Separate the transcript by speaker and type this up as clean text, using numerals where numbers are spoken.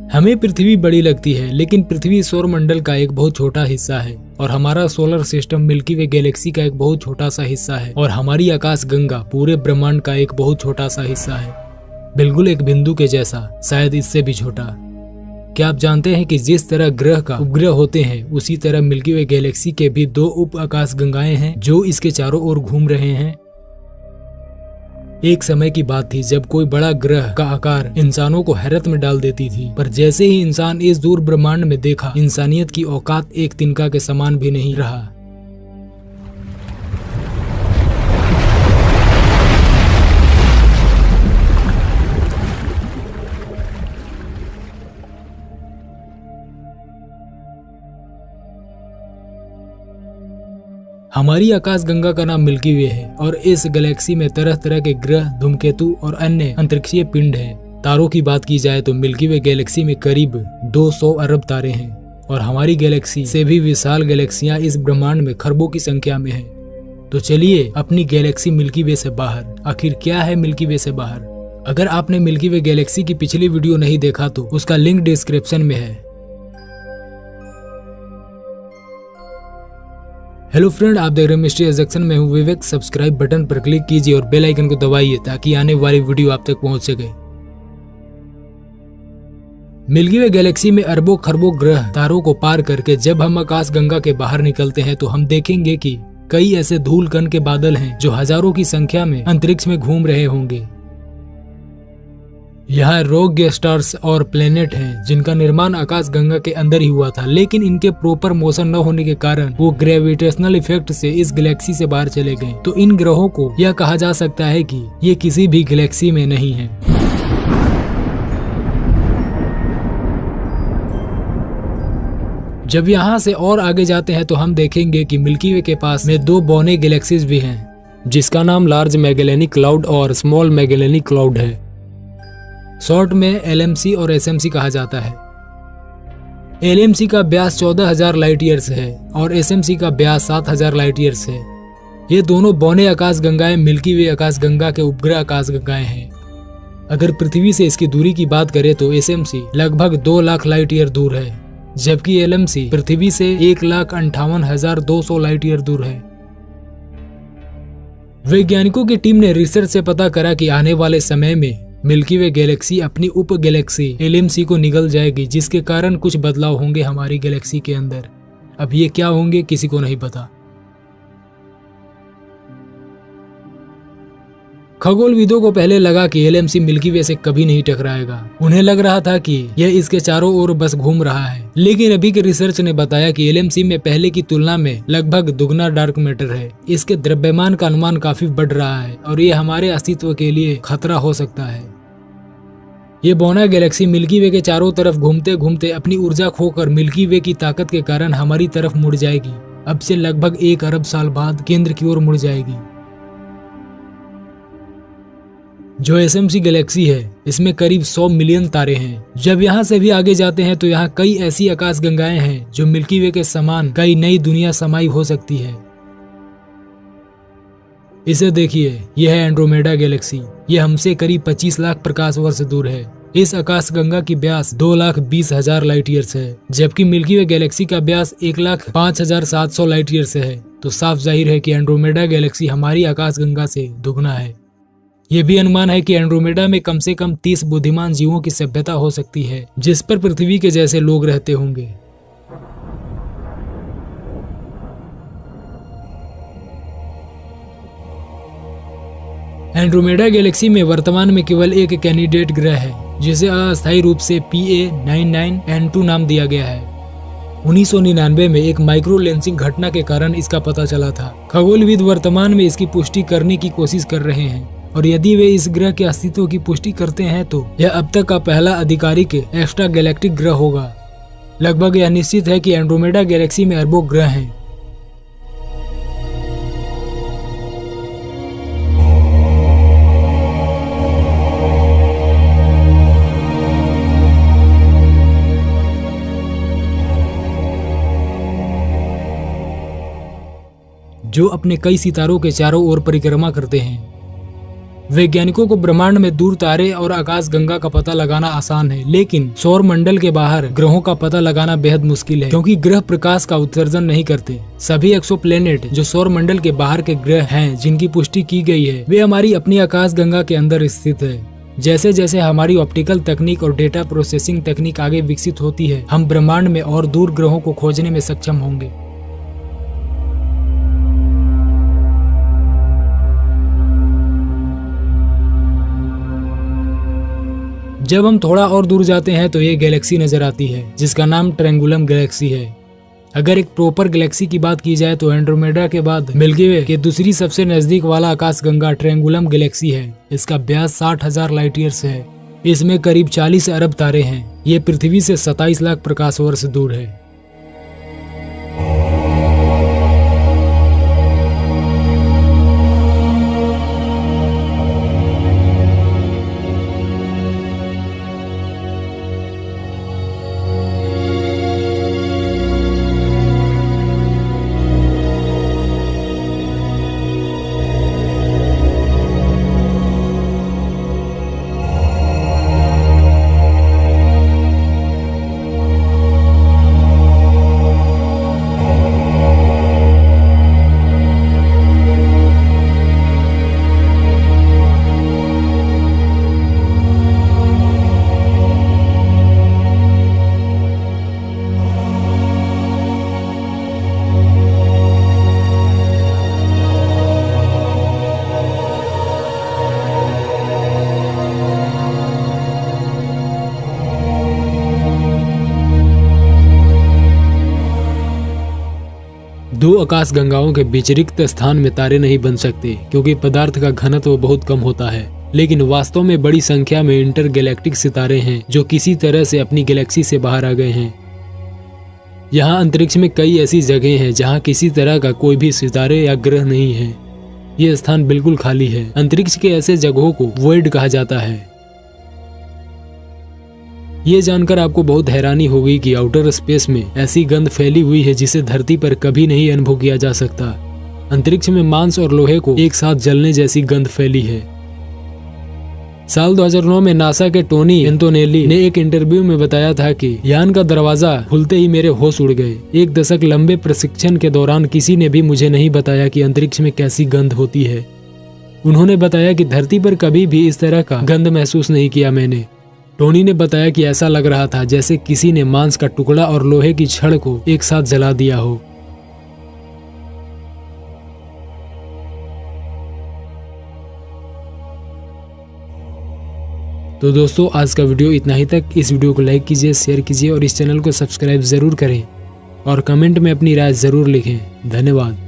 Speaker 1: हमें पृथ्वी बड़ी लगती है, लेकिन पृथ्वी सौरमंडल का एक बहुत छोटा हिस्सा है और हमारा सोलर सिस्टम मिल्की वे गैलेक्सी का एक बहुत छोटा सा हिस्सा है और हमारी आकाश गंगा पूरे ब्रह्मांड का एक बहुत छोटा सा हिस्सा है, बिल्कुल एक बिंदु के जैसा, शायद इससे भी छोटा। क्या आप जानते हैं कि जिस तरह ग्रह का उपग्रह होते हैं, उसी तरह मिल्की वे गैलेक्सी के भी 2 उप आकाश गंगाएं हैं जो इसके चारों ओर घूम रहे हैं। एक समय की बात थी जब कोई बड़ा ग्रह का आकार इंसानों को हैरत में डाल देती थी, पर जैसे ही इंसान इस दूर ब्रह्मांड में देखा, इंसानियत की औकात एक तिनका के समान भी नहीं रहा। हमारी आकाश गंगा का नाम मिल्की वे है और इस गैलेक्सी में तरह तरह के ग्रह, धूमकेतु और अन्य अंतरिक्षीय पिंड हैं। तारों की बात की जाए तो मिल्की वे गैलेक्सी में करीब 200 अरब तारे हैं और हमारी गैलेक्सी से भी विशाल गैलेक्सियां इस ब्रह्मांड में खरबों की संख्या में हैं। तो चलिए अपनी गैलेक्सी मिल्की वे से बाहर, आखिर क्या है मिल्की वे से बाहर? अगर आपने मिल्की वे गैलेक्सी की पिछली वीडियो नहीं देखा तो उसका लिंक डिस्क्रिप्शन में है। हेलो फ्रेंड, आप देख रहे हैं मिस्ट्री एजेक्शन में हूँ विवेक। सब्सक्राइब बटन पर क्लिक कीजिए और बेल आइकन को दबाइए ताकि आने वाली वीडियो आप तक पहुंच सके। मिल्की वे गैलेक्सी में अरबों खरबों ग्रह तारों को पार करके जब हम आकाश गंगा के बाहर निकलते हैं तो हम देखेंगे कि कई ऐसे धूल कण के बादल हैं जो हजारों की संख्या में अंतरिक्ष में घूम रहे होंगे। यहाँ रॉक स्टार्स और प्लेनेट हैं जिनका निर्माण आकाश गंगा के अंदर ही हुआ था, लेकिन इनके प्रॉपर मोशन न होने के कारण वो ग्रेविटेशनल इफेक्ट से इस गैलेक्सी से बाहर चले गए। तो इन ग्रहों को यह कहा जा सकता है कि ये किसी भी गैलेक्सी में नहीं है। जब यहाँ से और आगे जाते हैं तो हम देखेंगे कि मिल्की वे के पास में 2 बौने गैलेक्सीज भी हैं, जिसका नाम लार्ज मैगेलेनिक क्लाउड और स्मॉल मैगेलेनिक क्लाउड है। शॉर्ट में LMC और SMC कहा जाता है। LMC का व्यास 14,000 लाइट ईयर्स है और SMC का व्यास 7,000 लाइट ईयर्स है। ये दोनों बौने आकाश गंगाएं मिल्की वे आकाश गंगा के उपग्रह आकाश गंगाएं हैं। अगर पृथ्वी से इसकी दूरी की बात करें तो SMC लगभग 2 लाख लाइट ईयर दूर है, जबकि LMC पृथ्वी से 1,58,200 लाइट ईयर दूर है। वैज्ञानिकों की टीम ने रिसर्च से पता करा कि आने वाले समय में मिल्की वे गैलेक्सी अपनी उप गैलेक्सी LMC को निगल जाएगी, जिसके कारण कुछ बदलाव होंगे हमारी गैलेक्सी के अंदर। अब ये क्या होंगे किसी को नहीं पता। खगोलविदों को पहले लगा कि LMC मिल्की वे से कभी नहीं टकराएगा। उन्हें लग रहा था कि यह इसके चारों ओर बस घूम रहा है, लेकिन अभी के रिसर्च ने बताया कि LMC में पहले की तुलना में लगभग दुगना डार्क मैटर है। इसके द्रव्यमान का अनुमान काफी बढ़ रहा है और ये हमारे अस्तित्व के लिए खतरा हो सकता है। ये बौना गैलेक्सी मिल्की वे के चारों तरफ घूमते घूमते अपनी ऊर्जा खोकर मिल्की वे की ताकत के कारण हमारी तरफ मुड़ जाएगी। अब से लगभग 1 अरब साल बाद केंद्र की ओर मुड़ जाएगी। जो SMC गैलेक्सी है इसमें करीब 100 मिलियन तारे हैं। जब यहाँ से भी आगे जाते हैं तो यहाँ कई ऐसी आकाश गंगाएं हैं जो मिल्की वे के समान कई नई दुनिया समाई हो सकती है। इसे देखिए, यह है एंड्रोमेडा गैलेक्सी। यह हमसे करीब 25 लाख प्रकाश वर्ष दूर है। इस आकाश गंगा की व्यास 2,20,000 लाइट ईयर्स है, जबकि मिल्की वे गैलेक्सी का व्यास 1,05,700 लाइट ईयर्स है। तो साफ जाहिर है कि एंड्रोमेडा गैलेक्सी हमारी आकाश गंगा से दुगना है। ये भी अनुमान है कि एंड्रोमेडा में कम से कम 30 बुद्धिमान जीवों की सभ्यता हो सकती है, जिस पर पृथ्वी के जैसे लोग रहते होंगे। एंड्रोमेडा गैलेक्सी में वर्तमान में केवल एक कैंडिडेट ग्रह है, जिसे अस्थायी रूप से PA99N2 नाम दिया गया है। 1999 में एक माइक्रो लेंसिंग घटना के कारण इसका पता चला था। खगोलविद वर्तमान में इसकी पुष्टि करने की कोशिश कर रहे हैं और यदि वे इस ग्रह के अस्तित्व की पुष्टि करते हैं तो यह अब तक का पहला आधिकारिक एक्स्ट्रा गैलेक्टिक ग्रह होगा। लगभग यह निश्चित है कि एंड्रोमेडा गैलेक्सी में अरबों ग्रह हैं। जो अपने कई सितारों के चारों ओर परिक्रमा करते हैं। वैज्ञानिकों को ब्रह्मांड में दूर तारे और आकाश गंगा का पता लगाना आसान है, लेकिन सौर मंडल के बाहर ग्रहों का पता लगाना बेहद मुश्किल है, क्योंकि ग्रह प्रकाश का उत्सर्जन नहीं करते। सभी एक्सोप्लैनेट जो सौर मंडल के बाहर के ग्रह हैं, जिनकी पुष्टि की गई है, वे हमारी अपनी आकाश गंगा के अंदर स्थित है। जैसे जैसे हमारी ऑप्टिकल तकनीक और डेटा प्रोसेसिंग तकनीक आगे विकसित होती है, हम ब्रह्मांड में और दूर ग्रहों को खोजने में सक्षम होंगे। जब हम थोड़ा और दूर जाते हैं तो ये गैलेक्सी नजर आती है, जिसका नाम ट्रायंगुलम गैलेक्सी है। अगर एक प्रॉपर गैलेक्सी की बात की जाए तो एंड्रोमेडा के बाद मिल्की वे के दूसरी सबसे नजदीक वाला आकाश गंगा ट्रायंगुलम गैलेक्सी है। इसका व्यास 60,000 लाइट ईयर्स है। इसमें करीब 40 अरब तारे हैं। ये पृथ्वी से 27 लाख प्रकाश वर्ष दूर है। दो आकाश गंगाओं के बीच रिक्त स्थान में तारे नहीं बन सकते, क्योंकि पदार्थ का घनत्व बहुत कम होता है। लेकिन वास्तव में बड़ी संख्या में इंटरगैलेक्टिक सितारे हैं जो किसी तरह से अपनी गैलेक्सी से बाहर आ गए हैं। यहाँ अंतरिक्ष में कई ऐसी जगह हैं जहाँ किसी तरह का कोई भी सितारे या ग्रह नहीं है। ये स्थान बिल्कुल खाली है। अंतरिक्ष के ऐसे जगहों को वॉइड कहा जाता है। ये जानकर आपको बहुत हैरानी होगी कि आउटर स्पेस में ऐसी गंध फैली हुई है जिसे धरती पर कभी नहीं अनुभव किया जा सकता। अंतरिक्ष में मांस और लोहे को एक साथ जलने जैसी गंध फैली है। साल 2009 में नासा के टोनी एंटोनेली ने एक इंटरव्यू में बताया था कि यान का दरवाजा खुलते ही मेरे होश उड़ गए। 1 दशक लंबे प्रशिक्षण के दौरान किसी ने भी मुझे नहीं बताया कि अंतरिक्ष में कैसी गंध होती है। उन्होंने बताया कि धरती पर कभी भी इस तरह का गंध महसूस नहीं किया मैंने। टोनी ने बताया कि ऐसा लग रहा था जैसे किसी ने मांस का टुकड़ा और लोहे की छड़ को एक साथ जला दिया हो। तो दोस्तों, आज का वीडियो इतना ही तक। इस वीडियो को लाइक कीजिए, शेयर कीजिए और इस चैनल को सब्सक्राइब जरूर करें और कमेंट में अपनी राय जरूर लिखें। धन्यवाद।